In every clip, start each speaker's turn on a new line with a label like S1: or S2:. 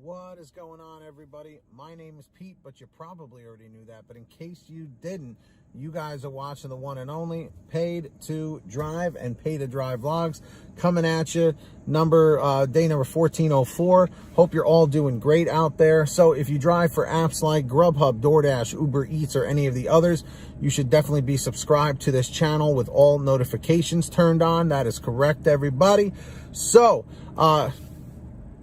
S1: What is going on, everybody? My name is Pete, but you probably already knew that. But in case you didn't, you guys are watching the one and only Paid to Drive and Pay to Drive vlogs coming at you. Day number 1404. Hope you're all doing great out there. So if you drive for apps like Grubhub, DoorDash, Uber Eats, or any of the others, you should definitely be subscribed to this channel with all notifications turned on. That is correct, everybody. So,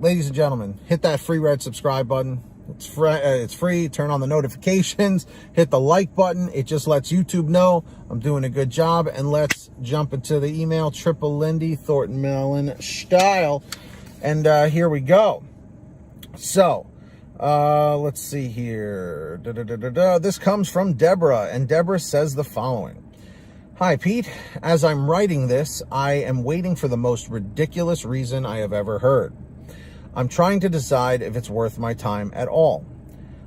S1: ladies and gentlemen, hit that free red subscribe button. It's free. Turn on the notifications. Hit the like button. It just lets YouTube know I'm doing a good job. And let's jump into the email. Triple Lindy, Thornton, Maryland style. And here we go. So, let's see here. This comes from Deborah. And Deborah says the following. Hi, Pete. As I'm writing this, I am waiting for the most ridiculous reason I have ever heard. I'm trying to decide if it's worth my time at all.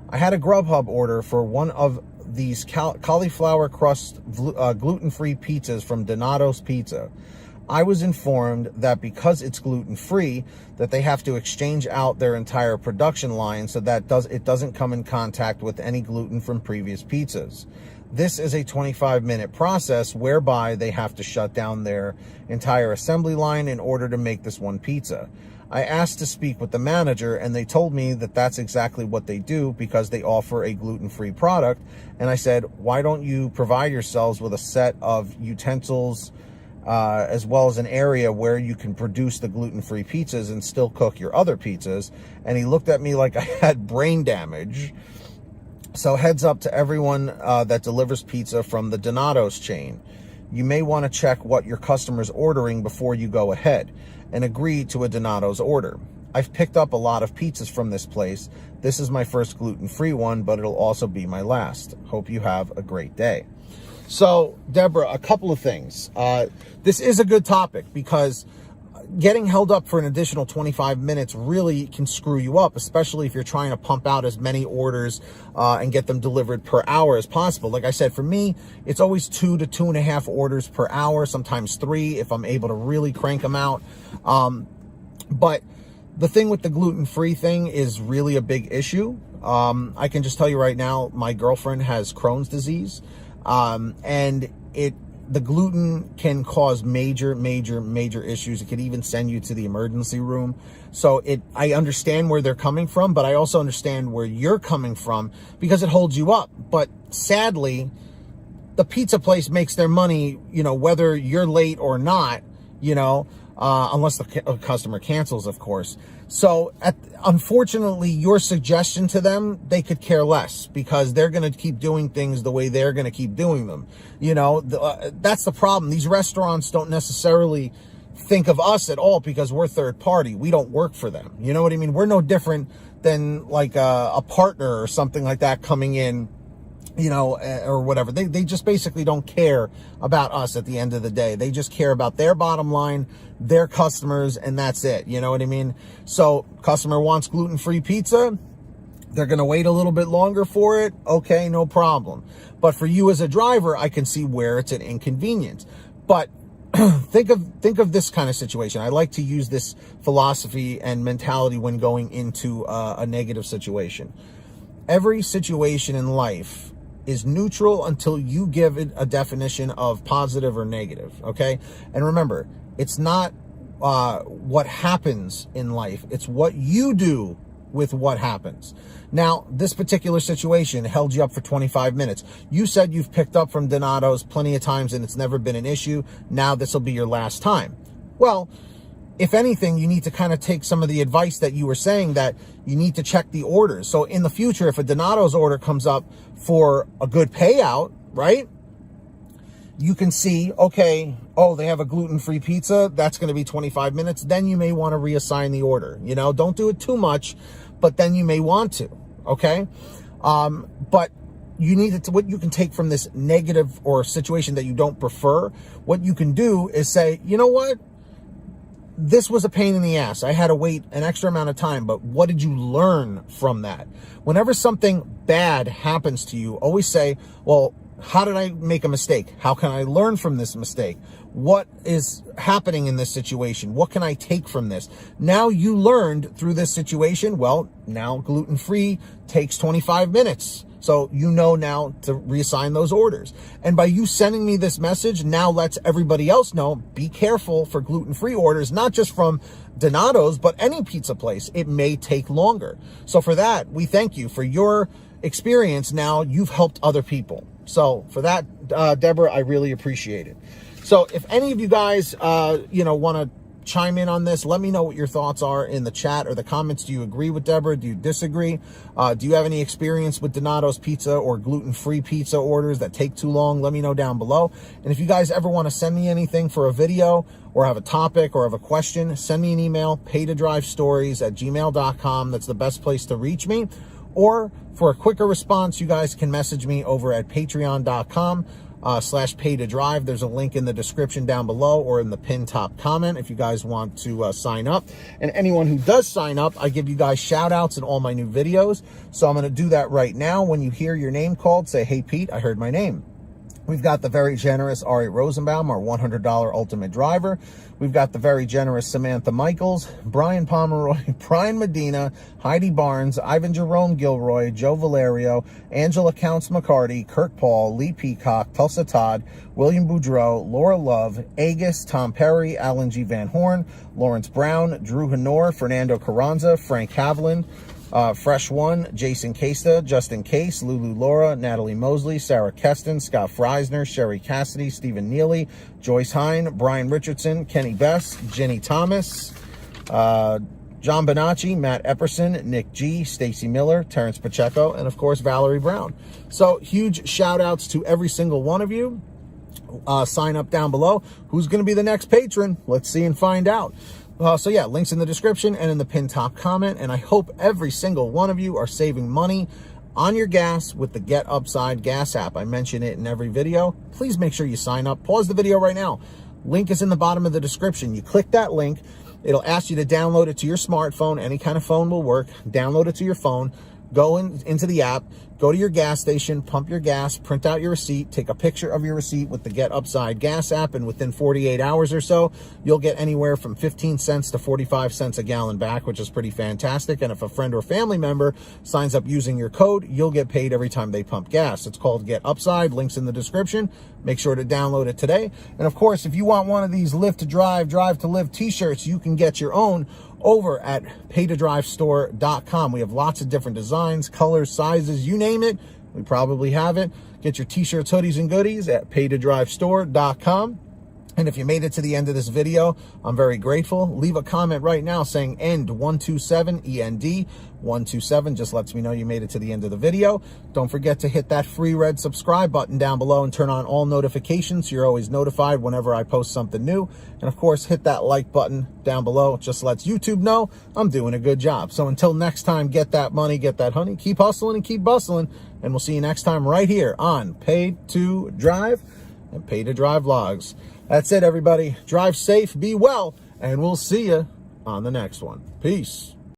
S1: I had a Grubhub order for one of these cauliflower crust gluten-free pizzas from Donato's Pizza. I was informed that because it's gluten-free, that they have to exchange out their entire production line so that it doesn't come in contact with any gluten from previous pizzas. This is a 25-minute process whereby they have to shut down their entire assembly line in order to make this one pizza. I asked to speak with the manager, and they told me that that's exactly what they do because they offer a gluten-free product. And I said, why don't you provide yourselves with a set of utensils as well as an area where you can produce the gluten-free pizzas and still cook your other pizzas? And he looked at me like I had brain damage. So heads up to everyone that delivers pizza from the Donato's chain. You may want to check what your customer's ordering before you go ahead and agree to a Donato's order. I've picked up a lot of pizzas from this place. This is my first gluten-free one, but it'll also be my last. Hope you have a great day. So, Deborah, a couple of things. This is a good topic because getting held up for an additional 25 minutes really can screw you up, especially if you're trying to pump out as many orders and get them delivered per hour as possible. Like I said, for me, it's always 2 to 2.5 orders per hour, sometimes 3 if I'm able to really crank them out. But the thing with the gluten-free thing is really a big issue. I can just tell you right now, my girlfriend has Crohn's disease, and the gluten can cause major issues. It could even send you to the emergency room. So I understand where they're coming from, but I also understand where you're coming from because it holds you up. But sadly, the pizza place makes their money, whether you're late or not, unless the customer cancels, of course. So unfortunately, your suggestion to them, they could care less because they're going to keep doing things the way they're going to keep doing them. That's the problem. These restaurants don't necessarily think of us at all because we're third party. We don't work for them. You know what I mean? We're no different than like a partner or something like that coming in, or whatever. They just basically don't care about us at the end of the day. They just care about their bottom line, their customers, and that's it. You know what I mean? So customer wants gluten-free pizza. They're going to wait a little bit longer for it. Okay, no problem. But for you as a driver, I can see where it's an inconvenience. But think of this kind of situation. I like to use this philosophy and mentality when going into a negative situation. Every situation in life is neutral until you give it a definition of positive or negative, okay? And remember, it's not what happens in life. It's what you do with what happens. Now, this particular situation held you up for 25 minutes. You said you've picked up from Donato's plenty of times and it's never been an issue. Now this will be your last time. Well, if anything, you need to kind of take some of the advice that you were saying that you need to check the orders. So in the future, if a Donato's order comes up for a good payout, right? You can see, okay, they have a gluten-free pizza. That's going to be 25 minutes. Then you may want to reassign the order. Don't do it too much, but then you may want to, okay? But you need to, what you can take from this negative or situation that you don't prefer, what you can do is say, you know what? This was a pain in the ass. I had to wait an extra amount of time, but what did you learn from that? Whenever something bad happens to you, always say, well, how did I make a mistake? How can I learn from this mistake? what is happening in this situation? What can I take from this? Now you learned through this situation, well, now gluten-free takes 25 minutes. So you know now to reassign those orders. And by you sending me this message, now lets everybody else know, be careful for gluten-free orders, not just from Donato's, but any pizza place. It may take longer. So for that, we thank you for your experience. Now you've helped other people. So for that, Deborah, I really appreciate it. So if any of you guys, want to chime in on this, let me know what your thoughts are in the chat or the comments. Do you agree with Deborah? Do you disagree? Do you have any experience with Donato's pizza or gluten-free pizza orders that take too long? Let me know down below. And if you guys ever want to send me anything for a video or have a topic or have a question, send me an email, paytodrivestories@gmail.com. That's the best place to reach me. Or for a quicker response, you guys can message me over at patreon.com/paytodrive. There's a link in the description down below or in the pinned top comment if you guys want to sign up. And anyone who does sign up, I give you guys shout outs in all my new videos. So I'm going to do that right now. When you hear your name called, say, "Hey Pete, I heard my name." We've got the very generous Ari Rosenbaum, our $100 ultimate driver. We've got the very generous Samantha Michaels, Brian Pomeroy, Brian Medina, Heidi Barnes, Ivan Jerome Gilroy, Joe Valerio, Angela Counts McCarty, Kirk Paul, Lee Peacock, Tulsa Todd, William Boudreau, Laura Love, Agus, Tom Perry, Alan G. Van Horn, Lawrence Brown, Drew Honor, Fernando Carranza, Frank Havlin, Fresh One, Jason Casta, Justin Case, Lulu Laura, Natalie Mosley, Sarah Keston, Scott Freisner, Sherry Cassidy, Stephen Neely, Joyce Hine, Brian Richardson, Kenny Bess, Jenny Thomas, John Bonacci, Matt Epperson, Nick G, Stacy Miller, Terrence Pacheco, and of course, Valerie Brown. So huge shout outs to every single one of you. Sign up down below. Who's going to be the next patron? Let's see and find out. So yeah, links in the description and in the pinned top comment. And I hope every single one of you are saving money on your gas with the Get Upside gas app. I mention it in every video. Please make sure you sign up. Pause the video right now. Link is in the bottom of the description. You click that link. It'll ask you to download it to your smartphone. Any kind of phone will work. Download it to your phone. Go into the app, go to your gas station, pump your gas, print out your receipt, take a picture of your receipt with the Get Upside gas app, and within 48 hours or so, you'll get anywhere from 15 cents to 45 cents a gallon back, which is pretty fantastic. And if a friend or family member signs up using your code, you'll get paid every time they pump gas. It's called Get Upside. Links in the description. Make sure to download it today. And of course, if you want one of these Live to Drive, Drive to Live t-shirts, you can get your own over at paytodrivestore.com. We have lots of different designs, colors, sizes, you name it. We probably have it. Get your t-shirts, hoodies, and goodies at paytodrivestore.com. And if you made it to the end of this video, I'm very grateful. Leave a comment right now saying END127, END127. Just lets me know you made it to the end of the video. Don't forget to hit that free red subscribe button down below and turn on all notifications so you're always notified whenever I post something new. And of course, hit that like button down below. It just lets YouTube know I'm doing a good job. So until next time, get that money, get that honey, keep hustling and keep bustling. And we'll see you next time right here on Pay to Drive and Pay to Drive Vlogs. That's it, everybody. Drive safe, be well, and we'll see you on the next one. Peace.